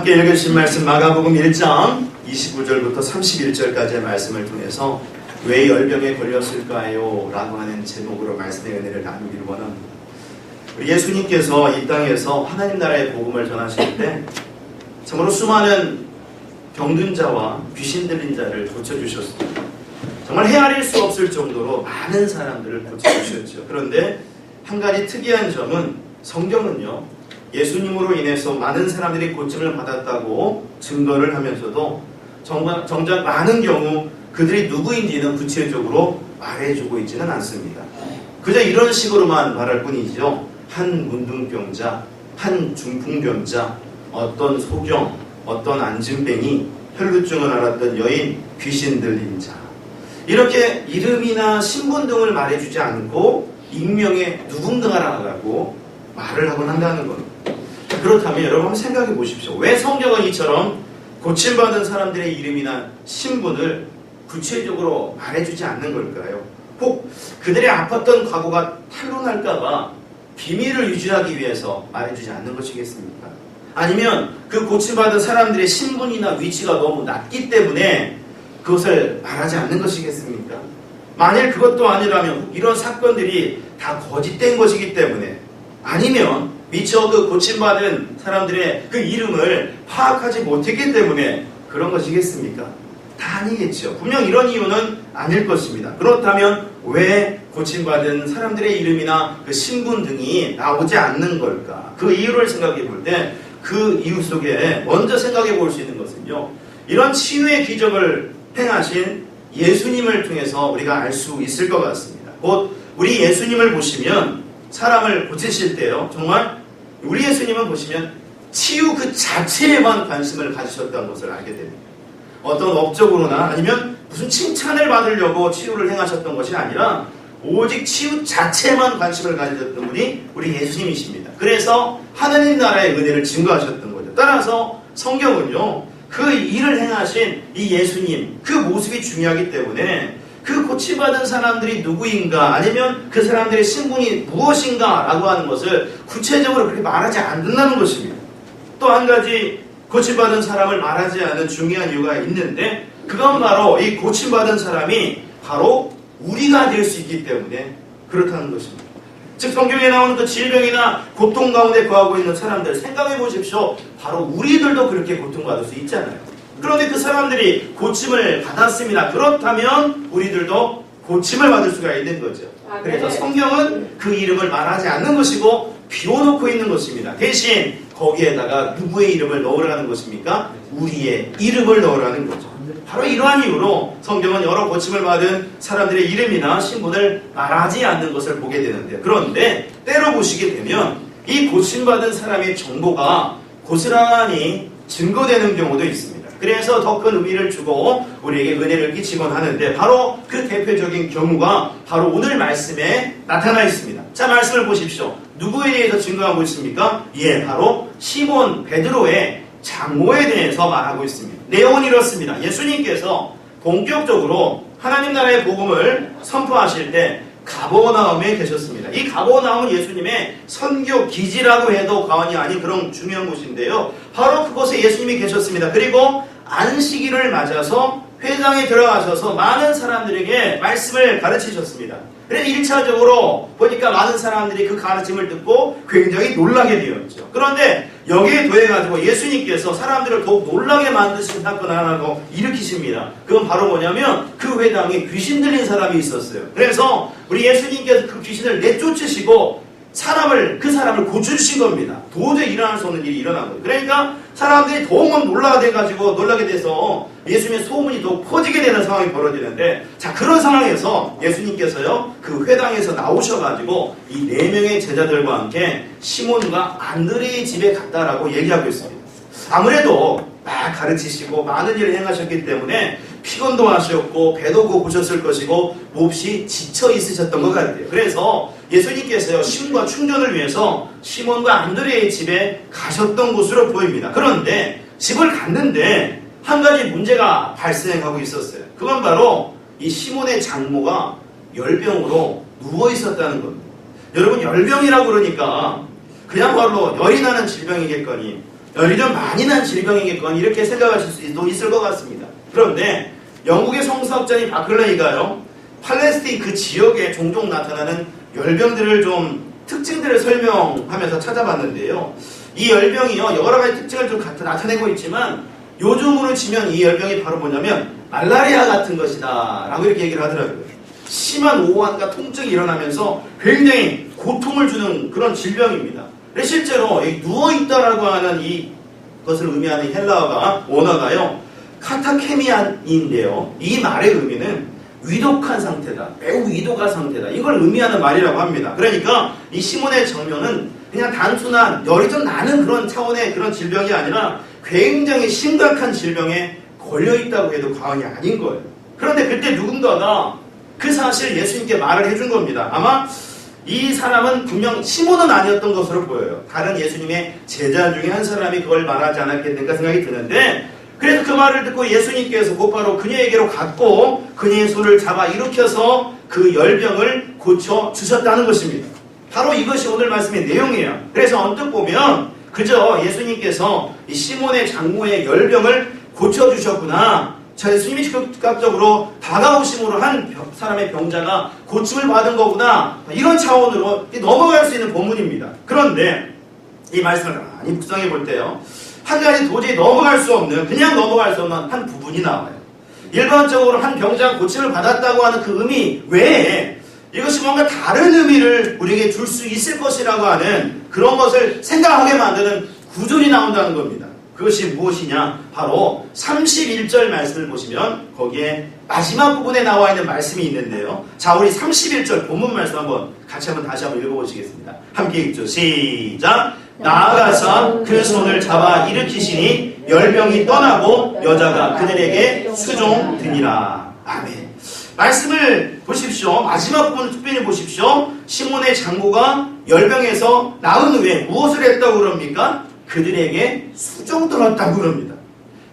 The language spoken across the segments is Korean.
함께 읽으신 말씀 마가복음 1장 29절부터 31절까지의 말씀을 통해서 왜 열병에 걸렸을까요? 라고 하는 제목으로 말씀의 은혜를 나누기를 원합니다. 우리 예수님께서 이 땅에서 하나님 나라의 복음을 전하실 때 참으로 수많은 병든 자와 귀신 들린 자를 고쳐주셨습니다. 정말 헤아릴 수 없을 정도로 많은 사람들을 고쳐주셨죠. 그런데 한 가지 특이한 점은 성경은요, 예수님으로 인해서 많은 사람들이 고침을 받았다고 증거를 하면서도 정작 많은 경우 그들이 누구인지는 구체적으로 말해주고 있지는 않습니다. 그저 이런 식으로만 말할 뿐이죠. 한 문둥병자, 한 중풍병자, 어떤 소경, 어떤 안진뱅이, 혈루증을 앓았던 여인, 귀신 들린 자, 이렇게 이름이나 신분 등을 말해주지 않고 익명의 누군가라고 말을 하곤 한다는 겁니다. 그렇다면 여러분 한번 생각해 보십시오. 왜 성경은 이처럼 고침받은 사람들의 이름이나 신분을 구체적으로 말해주지 않는 걸까요? 혹 그들의 아팠던 과거가 탄로날까봐 비밀을 유지하기 위해서 말해주지 않는 것이겠습니까? 아니면 그 고침받은 사람들의 신분이나 위치가 너무 낮기 때문에 그것을 말하지 않는 것이겠습니까? 만일 그것도 아니라면 이런 사건들이 다 거짓된 것이기 때문에, 아니면 미처 그 고침받은 사람들의 그 이름을 파악하지 못했기 때문에 그런 것이겠습니까? 다 아니겠죠. 분명 이런 이유는 아닐 것입니다. 그렇다면 왜 고침받은 사람들의 이름이나 그 신분 등이 나오지 않는 걸까? 그 이유를 생각해 볼 때 그 이유 속에 먼저 생각해 볼 수 있는 것은요, 이런 치유의 기적을 행하신 예수님을 통해서 우리가 알 수 있을 것 같습니다. 곧 우리 예수님을 보시면, 사람을 고치실 때요, 정말 우리 예수님을 보시면 치유 그 자체에만 관심을 가지셨다는 것을 알게 됩니다. 어떤 업적으로나 아니면 무슨 칭찬을 받으려고 치유를 행하셨던 것이 아니라 오직 치유 자체에만 관심을 가지셨던 분이 우리 예수님이십니다. 그래서 하나님 나라의 은혜를 증거하셨던 거죠. 따라서 성경은요, 그 일을 행하신 이 예수님, 그 모습이 중요하기 때문에 그 고침받은 사람들이 누구인가, 아니면 그 사람들의 신분이 무엇인가 라고 하는 것을 구체적으로 그렇게 말하지 않는다는 것입니다. 또 한 가지 고침받은 사람을 말하지 않은 중요한 이유가 있는데, 그건 바로 이 고침받은 사람이 바로 우리가 될 수 있기 때문에 그렇다는 것입니다. 즉 성경에 나오는 그 질병이나 고통 가운데 거하고 있는 사람들 생각해 보십시오. 바로 우리들도 그렇게 고통받을 수 있잖아요. 그런데 그 사람들이 고침을 받았습니다. 그렇다면 우리들도 고침을 받을 수가 있는 거죠. 그래서 성경은 그 이름을 말하지 않는 것이고 비워놓고 있는 것입니다. 대신 거기에다가 누구의 이름을 넣으라는 것입니까? 우리의 이름을 넣으라는 거죠. 바로 이러한 이유로 성경은 여러 고침을 받은 사람들의 이름이나 신분을 말하지 않는 것을 보게 되는데, 그런데 때로 보시게 되면 이 고침받은 사람의 정보가 고스란히 증거되는 경우도 있습니다. 그래서 더 큰 의미를 주고 우리에게 은혜를 끼치곤 하는데, 바로 그 대표적인 경우가 바로 오늘 말씀에 나타나 있습니다. 자, 말씀을 보십시오. 누구에 대해서 증거하고 있습니까? 예, 바로 시몬 베드로의 장모에 대해서 말하고 있습니다. 내용은 이렇습니다. 예수님께서 본격적으로 하나님 나라의 복음을 선포하실 때 가버나움에 계셨습니다. 이 가버나움은 예수님의 선교 기지라고 해도 과언이 아닌 그런 중요한 곳인데요, 바로 그곳에 예수님이 계셨습니다. 그리고 안식일을 맞아서 회당에 들어가셔서 많은 사람들에게 말씀을 가르치셨습니다. 그래서 1차적으로 보니까 많은 사람들이 그 가르침을 듣고 굉장히 놀라게 되었죠. 그런데 여기에 더해가지고 예수님께서 사람들을 더욱 놀라게 만드신 사건 하나를 일으키십니다. 그건 바로 뭐냐면 그 회당에 귀신 들린 사람이 있었어요. 그래서 우리 예수님께서 그 귀신을 내쫓으시고 그 사람을 고쳐주신 겁니다. 도저히 일어날 수 없는 일이 일어난 거예요. 그러니까 사람들이 더욱 놀라게 돼서 예수님의 소문이 더 퍼지게 되는 상황이 벌어지는데, 자, 그런 상황에서 예수님께서요, 그 회당에서 나오셔가지고 이 4명의 제자들과 함께 시몬과 안드레의 집에 갔다라고 얘기하고 있습니다. 아무래도 막 가르치시고 많은 일을 행하셨기 때문에 피곤도 하셨고 배도 고프셨을 것이고 몹시 지쳐 있으셨던 것 같아요. 그래서 예수님께서요, 쉼과 충전을 위해서 시몬과 안드레의 집에 가셨던 곳으로 보입니다. 그런데 집을 갔는데 한 가지 문제가 발생하고 있었어요. 그건 바로 이 시몬의 장모가 열병으로 누워 있었다는 겁니다. 여러분, 열병이라고 그러니까 그야말로 열이 나는 질병이겠거니 열이 좀 많이 난 질병이겠건 이렇게 생각하실 수도 있을 것 같습니다. 그런데 영국의 성서학자인 바클레이가요, 팔레스틴 그 지역에 종종 나타나는 열병들을 좀 특징들을 설명하면서 찾아봤는데요. 이 열병이요, 여러 가지 특징을 좀 나타내고 있지만 요즘으로 치면 이 열병이 바로 뭐냐면 말라리아 같은 것이다 라고 이렇게 얘기를 하더라고요. 심한 오한과 통증이 일어나면서 굉장히 고통을 주는 그런 질병입니다. 실제로 누워있다라고 하는 이것을 의미하는 헬라어가 원어가요, 카타케미안인데요. 이 말의 의미는 위독한 상태다, 매우 위독한 상태다, 이걸 의미하는 말이라고 합니다. 그러니까 이 시몬의 정면은 그냥 단순한 열이 좀 나는 그런 차원의 그런 질병이 아니라 굉장히 심각한 질병에 걸려있다고 해도 과언이 아닌 거예요. 그런데 그때 누군가가 그 사실 예수님께 말을 해준 겁니다. 아마 이 사람은 분명 시몬은 아니었던 것으로 보여요. 다른 예수님의 제자 중에 한 사람이 그걸 말하지 않았겠는가 생각이 드는데, 그래서 그 말을 듣고 예수님께서 곧바로 그녀에게로 갔고 그녀의 손을 잡아 일으켜서 그 열병을 고쳐주셨다는 것입니다. 바로 이것이 오늘 말씀의 내용이에요. 그래서 언뜻 보면 그저 예수님께서 이 시몬의 장모의 열병을 고쳐주셨구나, 자, 예수님이 즉각적으로 다가오심으로 한 사람의 병자가 고침을 받은 거구나, 이런 차원으로 넘어갈 수 있는 본문입니다. 그런데 이 말씀을 많이 묵상해 볼 때요, 한 가지 도저히 넘어갈 수 없는, 그냥 넘어갈 수 없는 한 부분이 나와요. 일반적으로 한 병자가 고침을 받았다고 하는 그 의미 외에 이것이 뭔가 다른 의미를 우리에게 줄 수 있을 것이라고 하는 그런 것을 생각하게 만드는 구절이 나온다는 겁니다. 그것이 무엇이냐? 바로 31절 말씀을 보시면 거기에 마지막 부분에 나와 있는 말씀이 있는데요. 자, 우리 31절 본문 말씀 다시 한번 읽어보시겠습니다. 함께 읽죠. 시작! 나아가서 그 손을 잡아 일으키시니 열병이 떠나고 여자가 그들에게 수종드니라. 아멘. 말씀을 보십시오. 마지막 부분 특별히 보십시오. 시몬의 장모가 열병에서 나은 후에 무엇을 했다고 그럽니까? 그들에게 수종들었다고 그럽니다.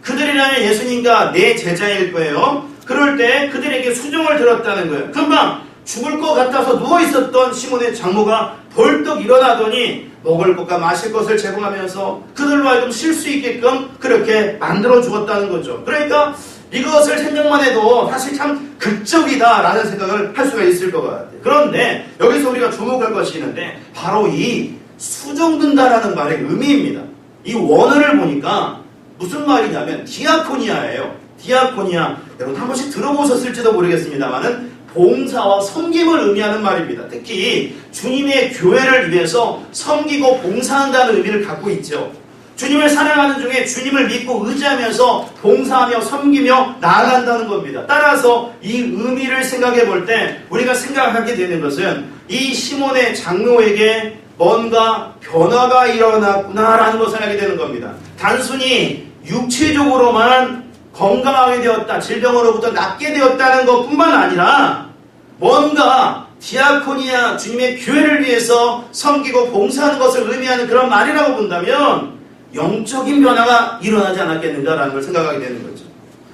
그들이라면 예수님과 내 제자일 거예요. 그럴 때 그들에게 수종을 들었다는 거예요. 금방 죽을 것 같아서 누워있었던 시몬의 장모가 벌떡 일어나더니 먹을 것과 마실 것을 제공하면서 그들로 하여금 쉴 수 있게끔 그렇게 만들어 주었다는 거죠. 그러니까 이것을 생각만 해도 사실 참 극적이다라는 생각을 할 수가 있을 것 같아요. 그런데 여기서 우리가 주목할 것이 있는데 바로 이 수종든다라는 말의 의미입니다. 이 원어를 보니까 무슨 말이냐면 디아코니아예요. 디아코니아, 여러분 한 번씩 들어보셨을지도 모르겠습니다만은 봉사와 섬김을 의미하는 말입니다. 특히 주님의 교회를 위해서 섬기고 봉사한다는 의미를 갖고 있죠. 주님을 사랑하는 중에 주님을 믿고 의지하면서 봉사하며 섬기며 나아간다는 겁니다. 따라서 이 의미를 생각해 볼 때 우리가 생각하게 되는 것은 이 시몬의 장로에게 뭔가 변화가 일어났구나라는 것을 알게 되는 겁니다. 단순히 육체적으로만 건강하게 되었다, 질병으로부터 낫게 되었다는 것뿐만 아니라 뭔가 디아코니아, 주님의 교회를 위해서 섬기고 봉사하는 것을 의미하는 그런 말이라고 본다면 영적인 변화가 일어나지 않았겠는가라는 걸 생각하게 되는 거죠.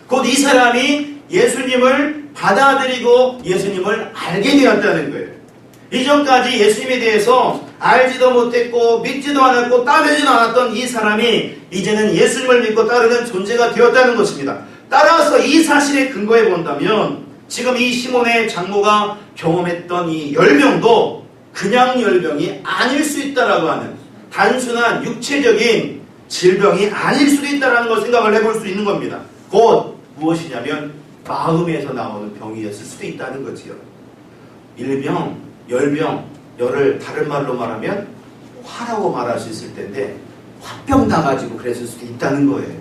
곧 이 사람이 예수님을 받아들이고 예수님을 알게 되었다는 거예요. 이전까지 예수님에 대해서 알지도 못했고 믿지도 않았고 따르지도 않았던 이 사람이 이제는 예수님을 믿고 따르는 존재가 되었다는 것입니다. 따라서 이 사실에 근거해 본다면 지금 이 시몬의 장모가 경험했던 이 열병도 그냥 열병이 아닐 수 있다라고 하는 단순한 육체적인 질병이 아닐 수도 있다는 걸 생각을 해볼 수 있는 겁니다. 곧 무엇이냐면 마음에서 나오는 병이었을 수도 있다는 거지요. 일병, 열병, 열을 다른 말로 말하면 화라고 말할 수 있을 텐데 화병 나가지고 그랬을 수도 있다는 거예요.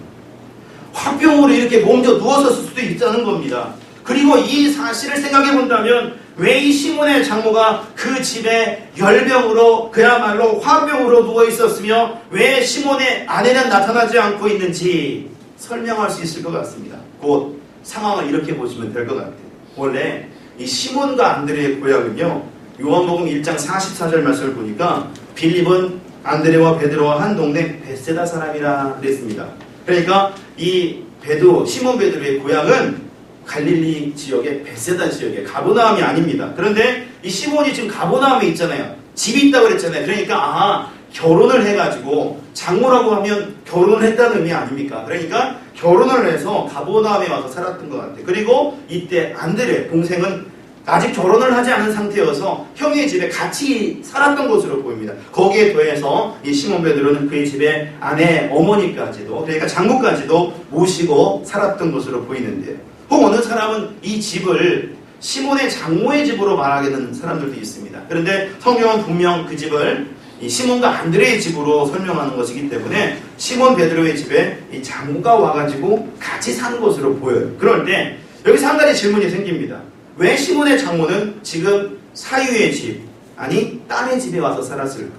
화병으로 이렇게 몸져 누웠었을 수도 있다는 겁니다. 그리고 이 사실을 생각해 본다면 왜 이 시몬의 장모가 그 집에 열병으로 그야말로 화병으로 누워 있었으며 왜 시몬의 아내는 나타나지 않고 있는지 설명할 수 있을 것 같습니다. 곧 상황을 이렇게 보시면 될 것 같아요. 원래 이 시몬과 안드레의 고향은요, 요한복음 1장 44절 말씀을 보니까 빌립은 안드레와 베드로와 한 동네 베세다 사람이라 그랬습니다. 그러니까 이 시몬 베드로의 고향은 갈릴리 지역의 베세다 지역의 가버나움이 아닙니다. 그런데 이 시몬이 지금 가버나움에 있잖아요. 집이 있다고 그랬잖아요. 그러니까 결혼을 해가지고 장모라고 하면 결혼을 했다는 의미 아닙니까? 그러니까 결혼을 해서 가버나움에 와서 살았던 것 같아요. 그리고 이때 안드레 동생은 아직 결혼을 하지 않은 상태여서 형의 집에 같이 살았던 것으로 보입니다. 거기에 더해서 이 시몬 베드로는 그의 집에 아내 어머니까지도, 그러니까 장모까지도 모시고 살았던 것으로 보이는데요. 혹 어느 사람은 이 집을 시몬의 장모의 집으로 말하게 되는 사람들도 있습니다. 그런데 성경은 분명 그 집을 이 시몬과 안드레의 집으로 설명하는 것이기 때문에 시몬 베드로의 집에 이 장모가 와가지고 같이 사는 것으로 보여요. 그럴 때 여기서 한 가지 질문이 생깁니다. 왜 시몬의 장모는 지금 사위의 집, 아니 딸의 집에 와서 살았을까?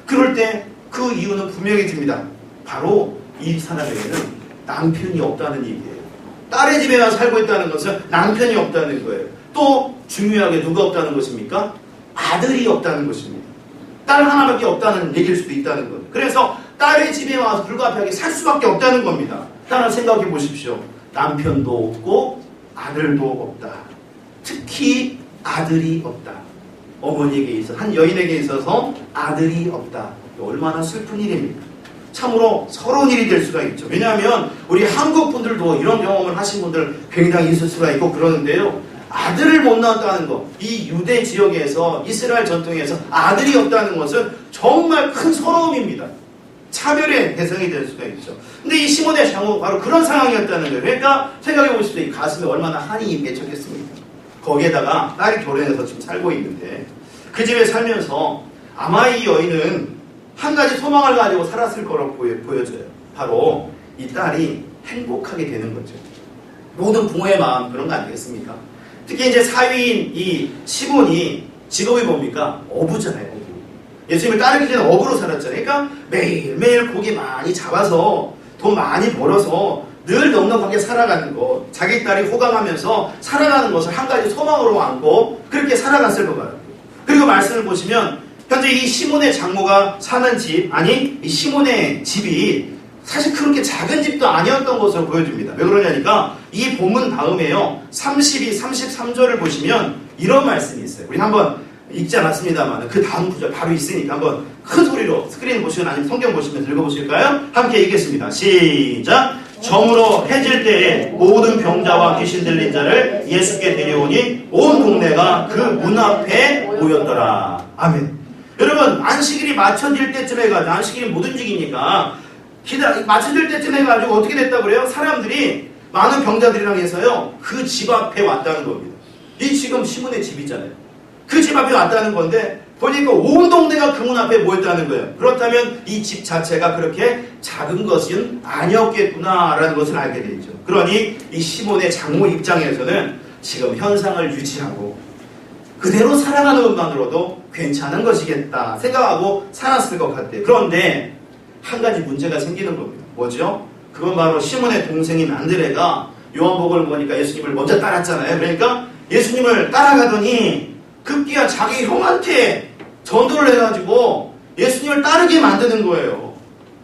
그럴 때 그 이유는 분명히 듭니다. 바로 이 사람에게는 남편이 없다는 얘기예요. 딸의 집에 와서 살고 있다는 것은 남편이 없다는 거예요. 또 중요하게 누가 없다는 것입니까? 아들이 없다는 것입니다. 딸 하나밖에 없다는 얘기일 수도 있다는 거예요. 그래서 딸의 집에 와서 불가피하게 살 수밖에 없다는 겁니다. 따라 생각해 보십시오. 남편도 없고 아들도 없다. 특히 아들이 없다. 어머니에게 있어서, 한 여인에게 있어서 아들이 없다. 얼마나 슬픈 일입니까? 참으로 서러운 일이 될 수가 있죠. 왜냐하면 우리 한국 분들도 이런 경험을 하신 분들 굉장히 있을 수가 있고 그러는데요. 아들을 못 낳았다는 것, 이 유대 지역에서 이스라엘 전통에서 아들이 없다는 것은 정말 큰 서러움입니다. 차별의 대상이 될 수가 있죠. 근데 이 시몬의 장모가 바로 그런 상황이었다는 거예요. 그러니까 생각해 보십시오. 이 가슴에 얼마나 한이 맺혔겠습니까? 거기에다가 딸이 결혼해서 지금 살고 있는데 그 집에 살면서 아마 이 여인은 한 가지 소망을 가지고 살았을 거라고 보여져요. 바로 이 딸이 행복하게 되는 거죠. 모든 부모의 마음 그런 거 아니겠습니까? 특히 이제 사위인 이 시몬이 직업이 뭡니까? 어부잖아요. 어부. 예수님을 따르기 전에 어부로 살았잖아요. 그러니까 매일매일 고기 많이 잡아서 돈 많이 벌어서 늘 넉넉하게 살아가는 것, 자기 딸이 호강하면서 살아가는 것을 한 가지 소망으로 안고 그렇게 살아갔을 것 같아요. 그리고 말씀을 보시면 현재 이 시몬의 장모가 사는 집, 아니 이 시몬의 집이 사실 그렇게 작은 집도 아니었던 것으로 보여집니다. 왜 그러냐니까 이 본문 다음에요 32, 33절을 보시면 이런 말씀이 있어요. 우리 한번 읽지 않았습니다만 그 다음 구절 바로 있으니까 한번 큰 소리로 스크린 보시거나 아니면 성경 보시면서 읽어보실까요? 함께 읽겠습니다. 시작! 정으로 해질 때에 모든 병자와 귀신 들린 자를 예수께 데려오니 온 동네가 그 문 앞에 모였더라. 아멘. 여러분 안식일이 맞춰질 때쯤 해가지고 안식일이 못 움직이니까 맞춰질 때쯤 해가지고 어떻게 됐다고 그래요? 사람들이 많은 병자들이랑 해서요 그 집 앞에 왔다는 겁니다. 이 지금 시몬의 집이잖아요. 그 집 앞에 왔다는 건데 보니까 온 동네가 그 문 앞에 모였다는 거예요. 그렇다면 이 집 자체가 그렇게 작은 것은 아니었겠구나라는 것을 알게 되죠. 그러니 이 시몬의 장모 입장에서는 지금 현상을 유지하고 그대로 살아가는 것만으로도 괜찮은 것이겠다 생각하고 살았을 것 같아요. 그런데 한 가지 문제가 생기는 겁니다. 뭐죠? 그건 바로 시몬의 동생인 안드레가 요한복음을 보니까 예수님을 먼저 따랐잖아요. 그러니까 예수님을 따라가더니 급기야 자기 형한테 전도를 해가지고 예수님을 따르게 만드는 거예요.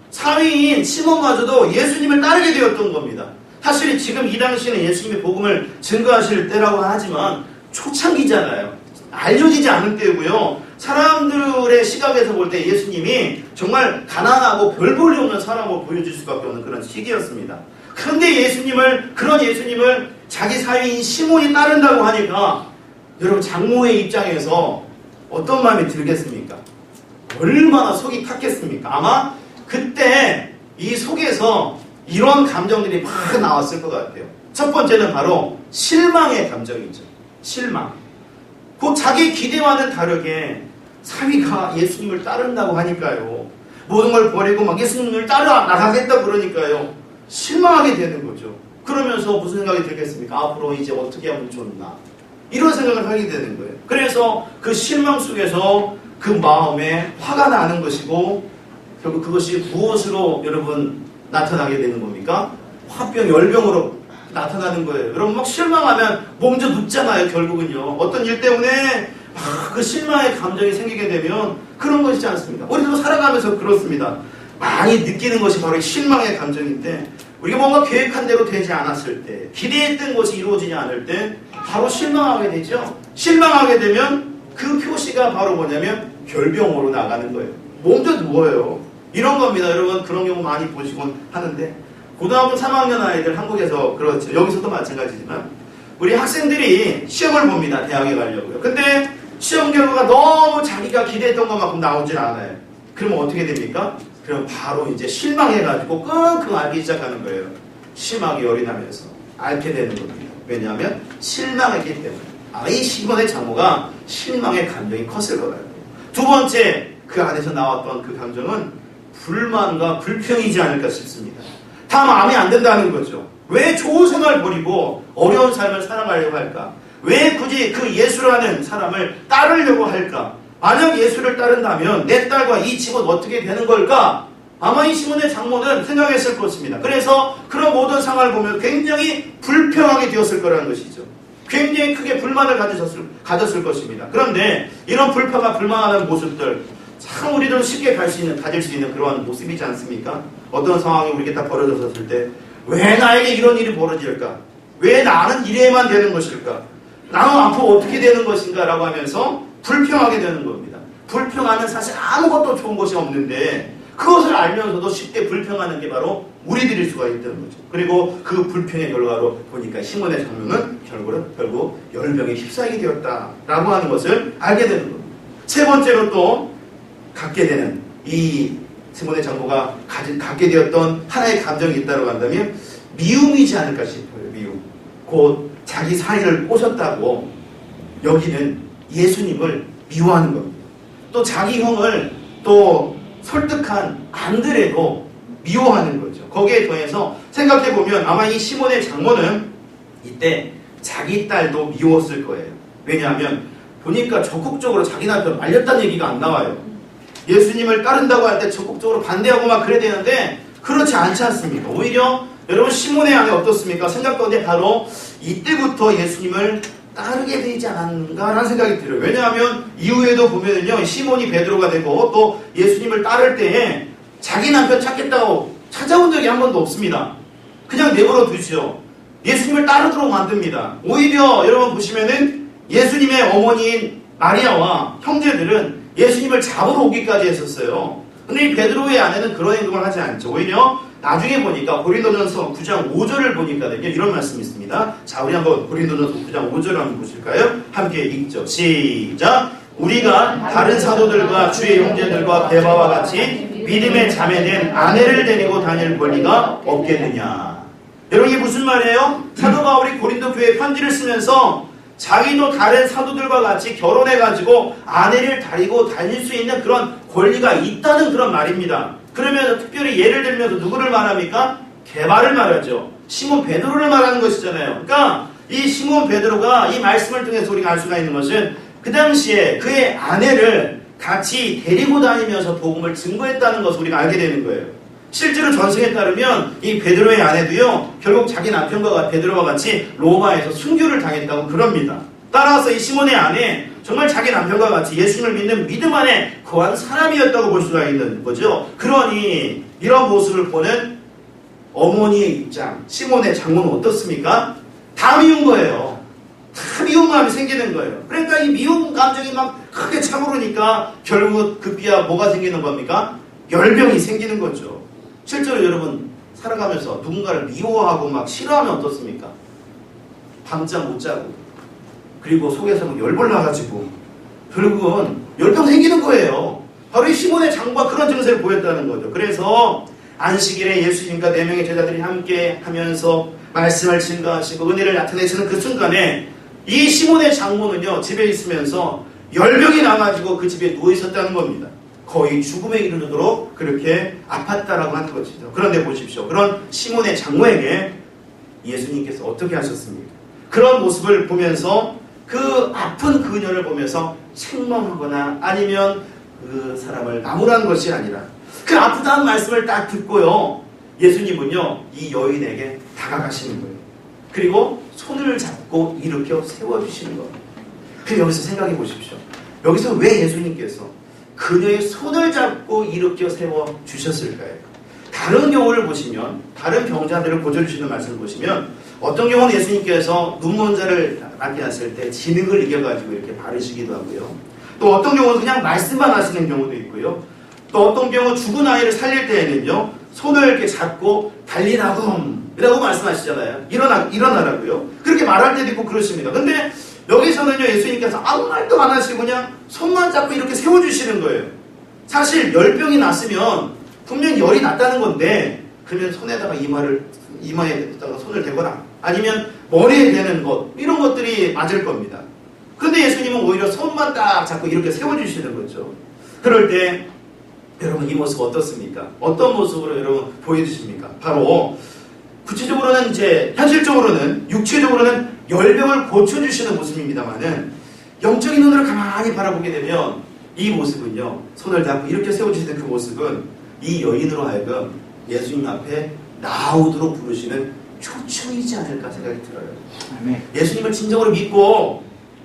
사위인 시몬마저도 예수님을 따르게 되었던 겁니다. 사실 지금 이 당시에는 예수님의 복음을 증거하실 때라고 하지만 초창기잖아요. 알려지지 않을 때고요. 사람들의 시각에서 볼 때 예수님이 정말 가난하고 별 볼일 없는 사람으로 보여줄 수밖에 없는 그런 시기였습니다. 그런데 그런 예수님을 자기 사위인 시몬이 따른다고 하니까 여러분 장모의 입장에서 어떤 마음이 들겠습니까? 얼마나 속이 탔겠습니까? 아마 그때 이 속에서 이런 감정들이 막 나왔을 것 같아요. 첫 번째는 바로 실망의 감정이죠. 실망. 그 자기 기대와는 다르게 사위가 예수님을 따른다고 하니까요. 모든 걸 버리고 막 예수님을 따라 나가겠다 그러니까요. 실망하게 되는 거죠. 그러면서 무슨 생각이 들겠습니까? 앞으로 이제 어떻게 하면 좋나? 이런 생각을 하게 되는 거예요. 그래서 그 실망 속에서 그 마음에 화가 나는 것이고 결국 그것이 무엇으로 여러분 나타나게 되는 겁니까? 화병, 열병으로 나타나는 거예요. 여러분 막 실망하면 몸도 눕잖아요. 결국은요. 어떤 일 때문에 그 실망의 감정이 생기게 되면 그런 것이지 않습니까? 우리도 살아가면서 그렇습니다. 많이 느끼는 것이 바로 실망의 감정인데 우리가 뭔가 계획한 대로 되지 않았을 때 기대했던 것이 이루어지지 않을 때 바로 실망하게 되죠. 실망하게 되면 그 표시가 바로 뭐냐면 결병으로 나가는 거예요. 몸도 누워요. 이런 겁니다. 여러분 그런 경우 많이 보시곤 하는데 고등학교 3학년 아이들 한국에서 그렇죠. 여기서도 마찬가지지만 우리 학생들이 시험을 봅니다. 대학에 가려고요. 근데 시험 결과가 너무 자기가 기대했던 것만큼 나오질 않아요. 그러면 어떻게 됩니까? 그럼 바로 이제 실망해가지고 끙끙 앓기 시작하는 거예요. 심하게 열이 나면서 앓게 되는 겁니다. 왜냐하면 실망했기 때문에. 이 시몬의 장모가 실망의 감정이 컸을 거예요. 두 번째 그 안에서 나왔던 그 감정은 불만과 불평이지 않을까 싶습니다. 다 마음에 안 든다는 거죠. 왜 좋은 생활을 버리고 어려운 삶을 살아가려고 할까? 왜 굳이 그 예수라는 사람을 따르려고 할까? 만약 예수를 따른다면 내 딸과 이 집은 어떻게 되는 걸까? 아마 이 시몬의 장모는 생각했을 것입니다. 그래서 그런 모든 상황을 보면 굉장히 불평하게 되었을 거라는 것이죠. 굉장히 크게 불만을 가졌을 것입니다. 그런데 이런 불만하는 모습들 참 우리도 쉽게 가질 수 있는 그러한 모습이지 않습니까? 어떤 상황이 우리에게 딱 벌어졌을 때 왜 나에게 이런 일이 벌어질까? 왜 나는 이래야만 되는 것일까? 나는 앞으로 어떻게 되는 것인가? 라고 하면서 불평하게 되는 겁니다. 불평하면 사실 아무것도 좋은 것이 없는데 그것을 알면서도 쉽게 불평하는 게 바로 우리들일 수가 있다는 거죠. 그리고 그 불평의 결과로 보니까 시몬의 장모는 결국 열병에 휩싸이게 되었다라고 하는 것을 알게 되는 겁니다. 세 번째로 또 갖게 되는 이 시몬의 장모가 갖게 되었던 하나의 감정이 있다고 한다면 미움이지 않을까 싶어요. 미움. 곧 자기 사이를 꼬셨다고 여기는 예수님을 미워하는 겁니다. 또 자기 형을 또 설득한 안드레도 미워하는 거죠. 거기에 더해서 생각해보면 아마 이 시몬의 장모는 이때 자기 딸도 미웠을 거예요. 왜냐하면 보니까 적극적으로 자기 남편 말렸다는 얘기가 안 나와요. 예수님을 따른다고 할 때 적극적으로 반대하고 막 그래야 되는데 그렇지 않지 않습니까? 오히려 여러분 시몬의 안에 어떻습니까? 생각 가운데 바로 이때부터 예수님을 따르게 되지 않았는가라는 생각이 들어요. 왜냐하면 이후에도 보면은요, 시몬이 베드로가 되고 또 예수님을 따를 때에 자기 남편 찾겠다고 찾아온 적이 한 번도 없습니다. 그냥 내버려 두죠. 예수님을 따르도록 만듭니다. 오히려 여러분 보시면은 예수님의 어머니인 마리아와 형제들은 예수님을 잡으러 오기까지 했었어요. 근데 이 베드로의 아내는 그런 행동을 하지 않죠. 오히려 나중에 보니까 고린도전서 9장 5절을 보니까는요, 이런 말씀이 있습니다. 자, 우리 한번 고린도전서 9장 5절을 한번 보실까요? 함께 읽죠. 시작! 우리가 다른 사도들과 주의 형제들과 베바와 같이 믿음의 자매된 아내를 데리고 다닐 권리가 없겠느냐. 여러분 이게 무슨 말이에요? 사도 바울이 고린도 교회에 편지를 쓰면서 자기도 다른 사도들과 같이 결혼해가지고 아내를 데리고 다닐 수 있는 그런 권리가 있다는 그런 말입니다. 그러면 특별히 예를 들면서 누구를 말합니까? 게바를 말하죠. 시몬 베드로를 말하는 것이잖아요. 그러니까 이 시몬 베드로가 이 말씀을 통해서 우리가 알 수가 있는 것은 그 당시에 그의 아내를 같이 데리고 다니면서 복음을 증거했다는 것을 우리가 알게 되는 거예요. 실제로 전승에 따르면 이 베드로의 아내도요, 결국 자기 남편과 베드로와 같이 로마에서 순교를 당했다고 그럽니다. 따라서 이 시몬의 아내, 정말 자기 남편과 같이 예수님을 믿는 믿음 안에 거한 사람이었다고 볼 수가 있는 거죠. 그러니 이런 모습을 보는 어머니의 입장, 시몬의 장모는 어떻습니까? 다 미운 거예요. 다 미운 마음이 생기는 거예요. 그러니까 이 미운 감정이 막 크게 차오르니까 결국 급기야 뭐가 생기는 겁니까? 열병이 생기는 거죠. 실제로 여러분 살아가면서 누군가를 미워하고 막 싫어하면 어떻습니까? 밤잠 못 자고 그리고 속에서 막 열불 나가지고 결국은 열병 생기는 거예요. 바로 이 시몬의 장모가 그런 증세를 보였다는 거죠. 그래서 안식일에 예수님과 4명의 제자들이 함께 하면서 말씀을 증거하시고 은혜를 나타내시는 그 순간에 이 시몬의 장모는요, 집에 있으면서 열병이 나가지고 그 집에 누워 있었다는 겁니다. 거의 죽음에 이르도록 그렇게 아팠다라고 하는 것이죠. 그런데 보십시오. 그런 시몬의 장모에게 예수님께서 어떻게 하셨습니까? 그런 모습을 보면서 그 아픈 그녀를 보면서 책망하거나 아니면 그 사람을 나무라는 것이 아니라 그 아프다는 말씀을 딱 듣고요, 예수님은요 이 여인에게 다가가시는 거예요. 그리고 손을 잡고 일으켜 세워주시는 겁니다. 그럼 여기서 생각해 보십시오. 여기서 왜 예수님께서 그녀의 손을 잡고 일으켜 세워주셨을까요? 다른 경우를 보시면, 다른 병자들을 고쳐주시는 말씀을 보시면 어떤 경우는 예수님께서 눈먼 자를 나타났을 때 지능을 이겨가지고 이렇게 바르시기도 하고요. 또 어떤 경우는 그냥 말씀만 하시는 경우도 있고요. 또 어떤 경우 죽은 아이를 살릴 때에는요, 손을 이렇게 잡고 달리라금 이라고 말씀하시잖아요. 일어나라고요. 그렇게 말할 때도 있고 그러십니다. 근데 여기서는요, 예수님께서 아무 말도 안 하시고 그냥 손만 잡고 이렇게 세워주시는 거예요. 사실 열병이 났으면 분명히 열이 났다는 건데, 그러면 손에다가 이마에다가 손을 대거나 아니면 머리에 대는 것, 이런 것들이 맞을 겁니다. 그런데 예수님은 오히려 손만 딱 잡고 이렇게 세워주시는 거죠. 그럴 때 여러분, 이 모습 어떻습니까? 어떤 모습으로 여러분 보여주십니까? 바로 구체적으로는 이제 현실적으로는, 육체적으로는 열병을 고쳐주시는 모습입니다만은, 영적인 눈으로 가만히 바라보게 되면 이 모습은요, 손을 잡고 이렇게 세워주시는 그 모습은 이 여인으로 하여금 예수님 앞에 나오도록 부르시는 초청이지 않을까 생각이 들어요. 아멘. 예수님을 진정으로 믿고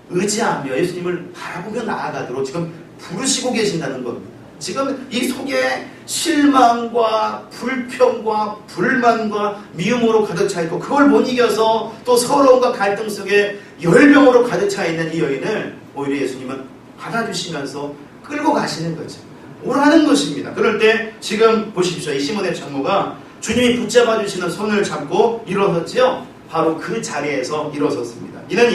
의지하며 예수님을 바라보며 나아가도록 지금 부르시고 계신다는 겁니다. 지금 이 속에 실망과 불평과 불만과 미움으로 가득 차 있고, 그걸 못 이겨서 또 서러움과 갈등 속에 열병으로 가득 차 있는 이 여인을 오히려 예수님은 받아주시면서 끌고 가시는 거죠. 오라는 것입니다. 그럴 때 지금 보십시오. 이 시몬의 장모가 주님이 붙잡아 주시는 손을 잡고 일어섰지요. 바로 그 자리에서 일어섰습니다. 이는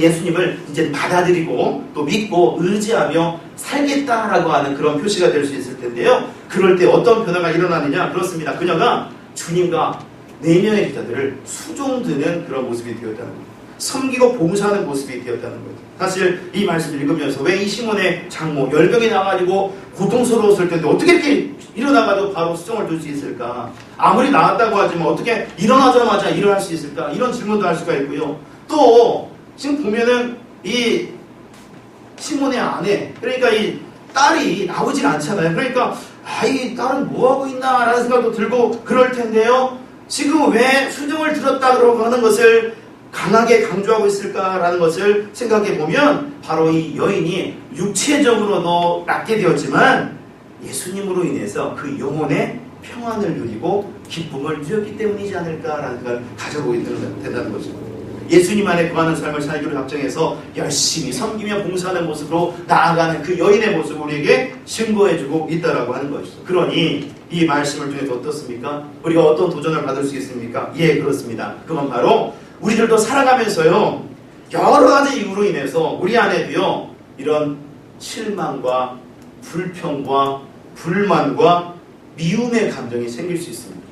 예수님을 이제 받아들이고 또 믿고 의지하며 살겠다라고 하는 그런 표시가 될 수 있을 텐데요. 그럴 때 어떤 변화가 일어나느냐? 그렇습니다. 그녀가 주님과 4명의 기자들을 수종드는 그런 모습이 되었다는 겁니다. 섬기고 봉사하는 모습이 되었다는 거죠. 사실 이 말씀을 읽으면서 왜 이 시몬의 장모, 열병이 나가지고 고통스러웠을 텐데 어떻게 이렇게 일어나가지고 바로 수종을 둘 수 있을까? 아무리 나았다고 하지만 어떻게 일어나자마자 일을 할 수 있을까? 이런 질문도 할 수가 있고요. 또 지금 보면은 이 시몬의 아내, 그러니까 이 딸이 나오질 않잖아요. 그러니까 이 딸은 뭐하고 있나 라는 생각도 들고 그럴 텐데요. 지금 왜 수종을 들었다고 하는 것을 강하게 강조하고 있을까라는 것을 생각해 보면, 바로 이 여인이 육체적으로도 낫게 되었지만 예수님으로 인해서 그 영혼의 평안을 누리고 기쁨을 누렸기 때문이지 않을까라는 생각을 가져보게 된다는 거죠. 예수님 안에 거하는 삶을 살기로 작정해서 열심히 섬기며 봉사하는 모습으로 나아가는 그 여인의 모습을 우리에게 증거해주고 있다라고 하는 것이죠. 그러니 이 말씀을 통해서 어떻습니까? 우리가 어떤 도전을 받을 수 있습니까? 예, 그렇습니다. 그건 바로 우리들도 살아가면서요, 여러 가지 이유로 인해서 우리 안에도요, 이런 실망과 불평과 불만과 미움의 감정이 생길 수 있습니다.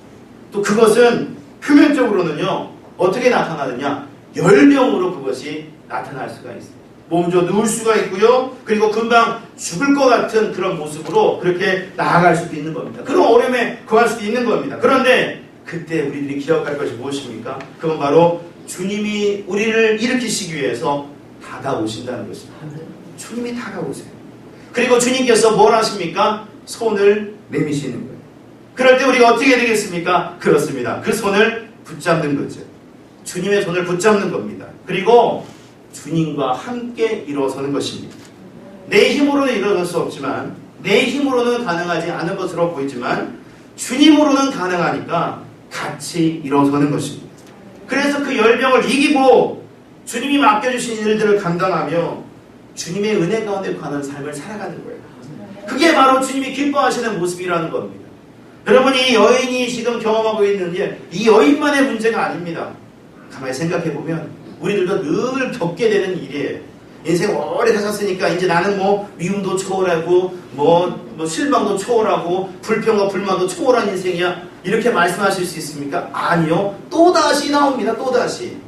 또 그것은 표면적으로는요, 어떻게 나타나느냐? 열병으로 그것이 나타날 수가 있습니다. 몸져 누울 수가 있고요, 그리고 금방 죽을 것 같은 그런 모습으로 그렇게 나아갈 수도 있는 겁니다. 그런 어려움에 거할 수도 있는 겁니다. 그런데 그때 우리들이 기억할 것이 무엇입니까? 그건 바로 주님이 우리를 일으키시기 위해서 다가오신다는 것입니다. 주님이 다가오세요. 그리고 주님께서 뭘 하십니까? 손을 내미시는 거예요. 그럴 때 우리가 어떻게 되겠습니까? 그렇습니다. 그 손을 붙잡는 거죠. 주님의 손을 붙잡는 겁니다. 그리고 주님과 함께 일어서는 것입니다. 내 힘으로는 일어설 수 없지만, 내 힘으로는 가능하지 않은 것으로 보이지만 주님으로는 가능하니까 같이 일어서는 것입니다. 그래서 그 열병을 이기고 주님이 맡겨주신 일들을 감당하며 주님의 은혜 가운데 가는 삶을 살아가는 거예요. 그게 바로 주님이 기뻐하시는 모습이라는 겁니다. 여러분이 여인이 지금 경험하고 있는 일, 이 여인만의 문제가 아닙니다. 가만히 생각해보면 우리들도 늘 겪게 되는 일이에요. 인생 오래 사셨으니까 이제 나는 미움도 초월하고 실망도 초월하고 불평과 불만도 초월한 인생이야, 이렇게 말씀하실 수 있습니까? 아니요. 또다시 나옵니다. 또다시.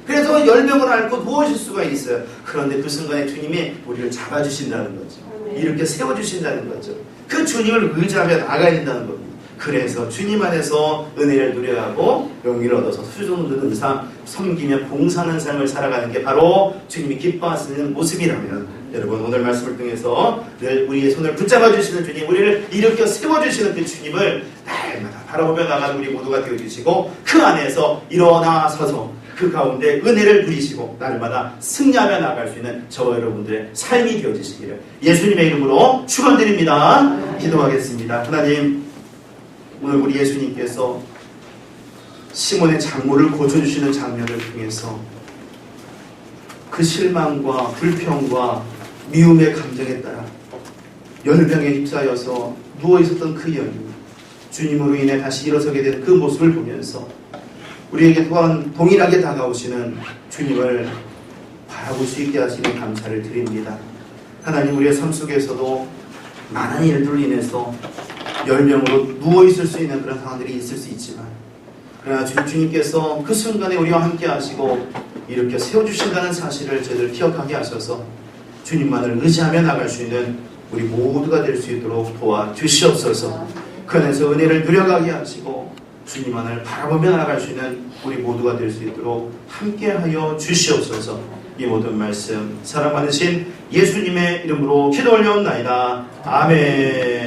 그래서 열병을 앓고 누워질 수가 있어요. 그런데 그 순간에 주님이 우리를 잡아주신다는 거죠. 이렇게 세워주신다는 거죠. 그 주님을 의지하며 나가야 된다는 겁니다. 그래서 주님 안에서 은혜를 누려가고 용기를 얻어서 수종을 드는 삶, 섬기며 봉사하는 삶을 살아가는 게 바로 주님이 기뻐하시는 모습이라면, 여러분 오늘 말씀을 통해서 늘 우리의 손을 붙잡아 주시는 주님, 우리를 일으켜 세워주시는 그 주님을 날마다 바라보며 나가는 우리 모두가 되어주시고, 그 안에서 일어나서서 그 가운데 은혜를 누리시고 날마다 승리하며 나갈 수 있는 저와 여러분들의 삶이 되어주시기를 예수님의 이름으로 축원드립니다. 기도하겠습니다. 하나님, 오늘 우리 예수님께서 시몬의 장모를 고쳐주시는 장면을 통해서 그 실망과 불평과 미움의 감정에 따라 열병에 휩싸여서 누워있었던 그 여인, 주님으로 인해 다시 일어서게 된 그 모습을 보면서 우리에게 또한 동일하게 다가오시는 주님을 바라볼 수 있게 하시는 감사를 드립니다. 하나님, 우리의 삶 속에서도 많은 일들로 인해서 열병으로 누워있을 수 있는 그런 상황들이 있을 수 있지만, 그러나 주님께서 그 순간에 우리와 함께 하시고 이렇게 세워주신다는 사실을 저희들 기억하게 하셔서 주님만을 의지하며 나갈 수 있는 우리 모두가 될 수 있도록 도와주시옵소서. 그 안에서 은혜를 누려가게 하시고 주님만을 바라보며 나갈 수 있는 우리 모두가 될 수 있도록 함께하여 주시옵소서. 이 모든 말씀 사랑 많으신 예수님의 이름으로 기도 올려옵나이다. 아멘.